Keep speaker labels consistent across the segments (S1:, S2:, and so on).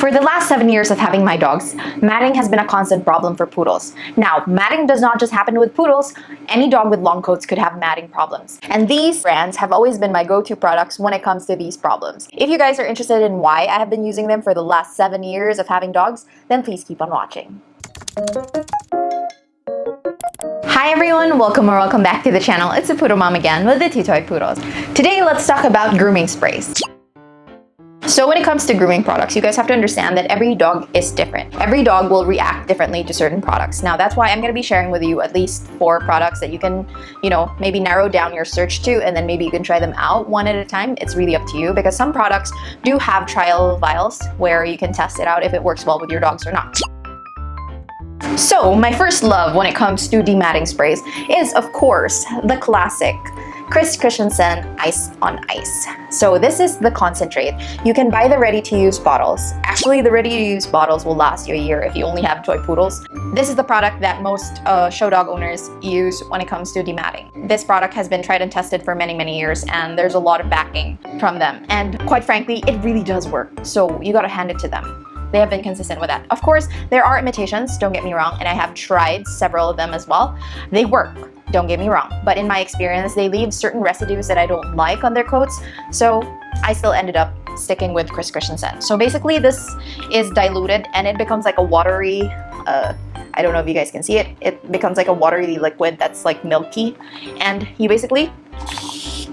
S1: For the last 7 years of having my dogs, matting has been a constant problem for poodles. Now, matting does not just happen with poodles. Any dog with long coats could have matting problems. And these brands have always been my go-to products when it comes to these problems. If you guys are interested in why I have been using them for the last 7 years of having dogs, then please keep on watching. Hi everyone, welcome back to the channel. It's a Poodle Mom again with the two toy poodles. Today, let's talk about grooming sprays. So when it comes to grooming products, you guys have to understand that every dog is different. Every dog will react differently to certain products. Now that's why I'm going to be sharing with you at least 4 products that you can, maybe narrow down your search to, and then maybe you can try them out one at a time. It's really up to you because some products do have trial vials where you can test it out if it works well with your dogs or not. So my first love when it comes to dematting sprays is, of course, the classic Christensen Ice on Ice. So this is the concentrate. You can buy the ready-to-use bottles. Actually, the ready-to-use bottles will last you a year if you only have toy poodles. This is the product that most show dog owners use when it comes to dematting. This product has been tried and tested for many years, and there's a lot of backing from them. And quite frankly, it really does work. So you gotta hand it to them. They have been consistent with that. Of course, there are imitations, don't get me wrong, and I have tried several of them as well. They work, don't get me wrong, but in my experience, they leave certain residues that I don't like on their coats, so I still ended up sticking with Christensen. So basically, this is diluted and it becomes like a watery, I don't know if you guys can see it, it becomes like a watery liquid that's like milky, and you basically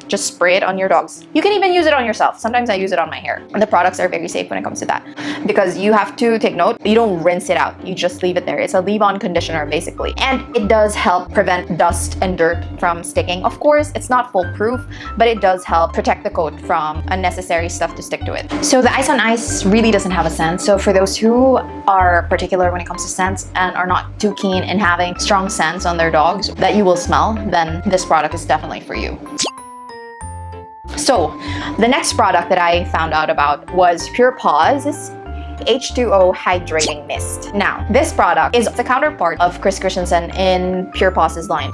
S1: just spray it on your dogs. You can even use it on yourself. Sometimes I use it on my hair. And the products are very safe when it comes to that. Because you have to take note, you don't rinse it out. You just leave it there. It's a leave-on conditioner basically. And it does help prevent dust and dirt from sticking. Of course, it's not foolproof, but it does help protect the coat from unnecessary stuff to stick to it. So the Ice on Ice really doesn't have a scent. So for those who are particular when it comes to scents and are not too keen in having strong scents on their dogs that you will smell, then this product is definitely for you. So, the next product that I found out about was Pure Paw's H2O Hydrating Mist. Now, this product is the counterpart of Christensen in Pure Paw's line.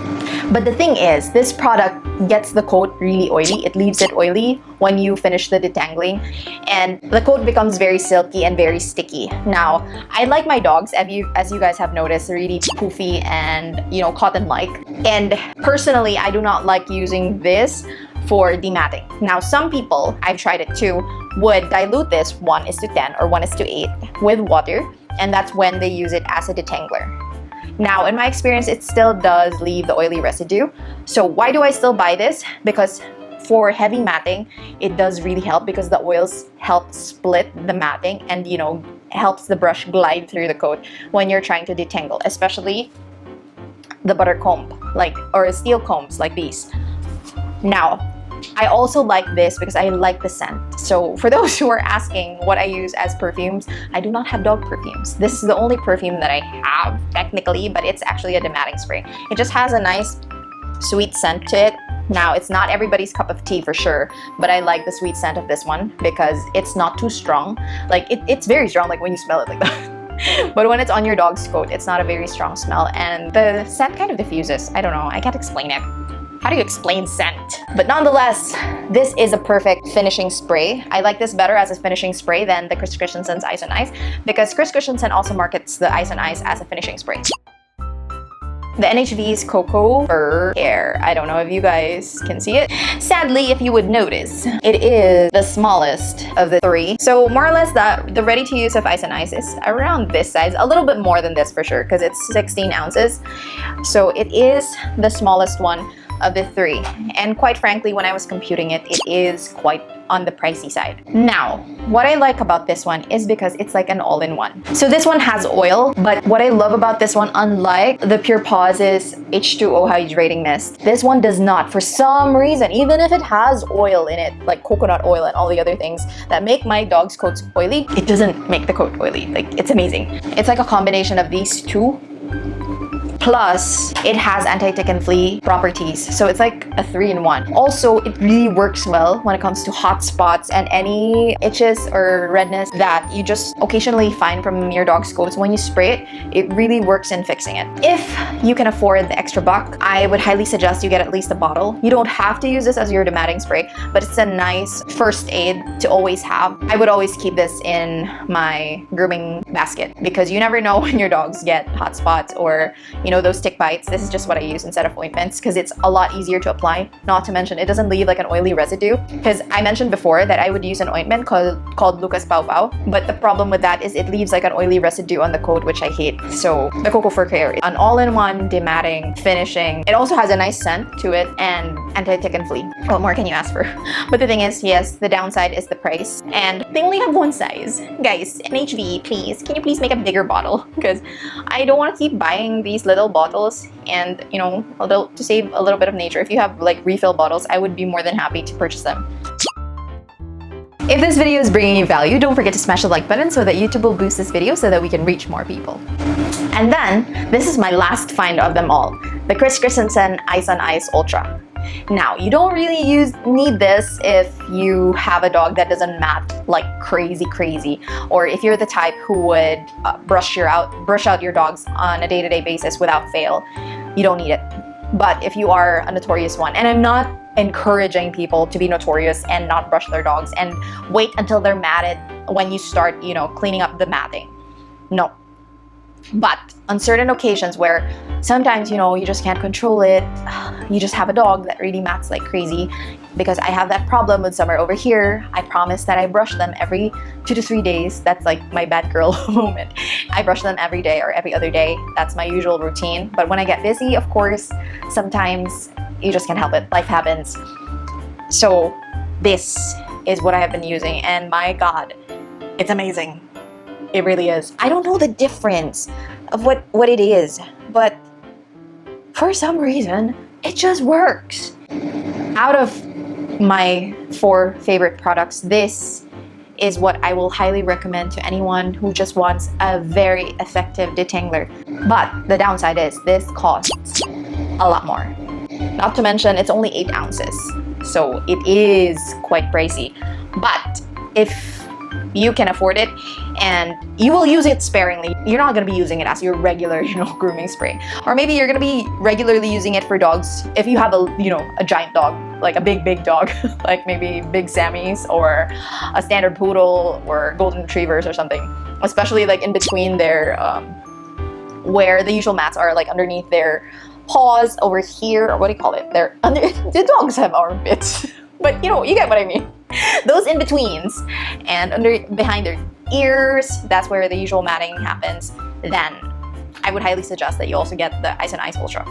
S1: But the thing is, this product gets the coat really oily. It leaves it oily when you finish the detangling, and the coat becomes very silky and very sticky. Now, I like my dogs, as you guys have noticed, really poofy and cotton-like. And personally, I do not like using this for dematting. Now, some people, I've tried it too, would dilute this 1:10 or 1:8 with water, and that's when they use it as a detangler. Now, in my experience, it still does leave the oily residue. So why do I still buy this? Because for heavy matting, it does really help because the oils help split the matting and, helps the brush glide through the coat when you're trying to detangle, especially the butter comb, or steel combs like these. Now, I also like this because I like the scent. So for those who are asking what I use as perfumes, I do not have dog perfumes. This is the only perfume that I have technically, but it's actually a dematting spray. It just has a nice sweet scent to it. Now, it's not everybody's cup of tea for sure, but I like the sweet scent of this one because it's not too strong. It's very strong, when you smell it like that. But when it's on your dog's coat, it's not a very strong smell, and the scent kind of diffuses. I don't know, I can't explain it. How do you explain scent? But nonetheless, this is a perfect finishing spray. I like this better as a finishing spray than the Christensen's Ice on Ice because Christensen also markets the Ice on Ice as a finishing spray. The NHV's Cocoa Fur Care. I don't know if you guys can see it. Sadly, if you would notice, it is the smallest of the 3. So more or less the ready-to-use of Ice on Ice is around this size. A little bit more than this for sure because it's 16 ounces. So it is the smallest one of the 3, and quite frankly, when I was computing it, it is quite on the pricey side. Now, what I like about this one is because it's like an all-in-one. So this one has oil, but what I love about this one, unlike the Pure Paw's H2O Hydrating Mist, this one does not. For some reason, even if it has oil in it, like coconut oil and all the other things that make my dog's coats oily, it doesn't make the coat oily. It's amazing. It's like a combination of these two. Plus, it has anti-tick and flea properties. So it's like a 3-in-1. Also, it really works well when it comes to hot spots and any itches or redness that you just occasionally find from your dog's coats. When you spray it, it really works in fixing it. If you can afford the extra buck, I would highly suggest you get at least a bottle. You don't have to use this as your dematting spray, but it's a nice first aid to always have. I would always keep this in my grooming basket because you never know when your dogs get hot spots or, you know, those tick bites. This is just what I use instead of ointments because it's a lot easier to apply. Not to mention, it doesn't leave like an oily residue, because I mentioned before that I would use an ointment called Lucas Pau Pau, but the problem with that is it leaves like an oily residue on the coat, which I hate. So the Coco Fur Care, an all-in-one dematting, finishing. It also has a nice scent to it and anti-tick and flea. What more can you ask for? But the thing is, yes, the downside is the price, and they only have one size. Guys, NHV, please, can you please make a bigger bottle? Because I don't want to keep buying these little bottles, and you know, to save a little bit of nature. If you have like refill bottles, I would be more than happy to purchase them. If this video is bringing you value, don't forget to smash the like button so that YouTube will boost this video so that we can reach more people. And then, this is my last find of them all, the Christensen Ice on Ice Ultra. Now, you don't really need this if you have a dog that doesn't mat like crazy, or if you're the type who would brush out your dogs on a day-to-day basis without fail. You don't need it. But if you are a notorious one, and I'm not encouraging people to be notorious and not brush their dogs and wait until they're matted when you start, you know, cleaning up the matting. No. But on certain occasions where sometimes, you know, you just can't control it, you just have a dog that really mats like crazy, because I have that problem with Summer over here. I promise that I brush them every 2 to 3 days. That's like my bad girl moment. I brush them every day or every other day. That's my usual routine. But when I get busy, of course, sometimes you just can't help it. Life happens. So this is what I have been using, and my God, it's amazing. It really is. I don't know the difference of what it is, but for some reason, it just works. Out of my 4 favorite products, this is what I will highly recommend to anyone who just wants a very effective detangler. But the downside is this costs a lot more. Not to mention, it's only 8 ounces, so it is quite pricey. But if you can afford it and you will use it sparingly, you're not going to be using it as your regular, you know, grooming spray. Or maybe you're going to be regularly using it for dogs if you have a, you know, a giant dog, like a big dog, like maybe big Sammies or a standard Poodle or Golden Retrievers or something. Especially like in between their, where the usual mats are, like underneath their paws over here, or what do you call it? The dogs have armpits, but you know, you get what I mean. Those in-betweens and behind their ears, that's where the usual matting happens. Then I would highly suggest that you also get the Ice on Ice Ultra.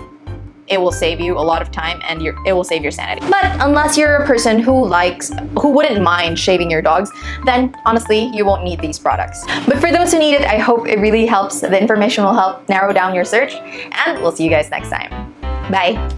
S1: It will save you a lot of time and it will save your sanity. But unless you're a person who wouldn't mind shaving your dogs, then honestly, you won't need these products. But for those who need it, I hope it really helps. The information will help narrow down your search, and we'll see you guys next time. Bye!